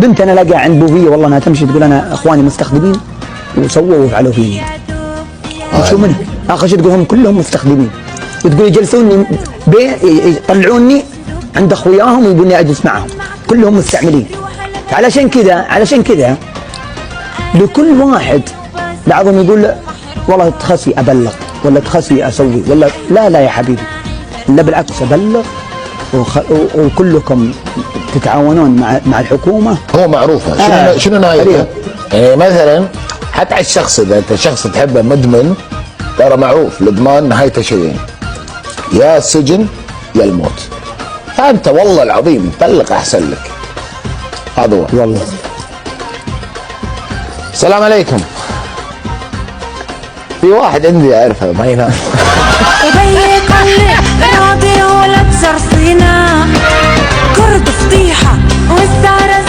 بنت انا لاقيها عند بوفيه والله انها تمشي تقول انا اخواني مستخدمين وسووا وفعلوا فيني. شو منها؟ اخر شيء تقول هم كلهم مستخدمين، وتقول يجلسوني يطلعوني عند اخوياهم ويقولني اجلس معهم، كلهم مستعملين. علشان كذا لكل واحد بعضهم يقول والله تخسي ابلغ ولا تخسي اسوي ولا لا يا حبيبي، لا بالعكس ابلغ وكلكم تتعاونون مع الحكومه. هو معروفه شنو نهايته؟ يعني مثلا حتى على الشخص، اذا انت شخص تحبه مدمن ترى معروف الادمان نهايته شيئين، يا السجن يا الموت. فانت والله العظيم بلغ احسن لك. هذا هو والله. السلام عليكم. في واحد عندي اعرفه ما ينام. وبيك راضي ولا تزرصينا كرد فضيحه والسهره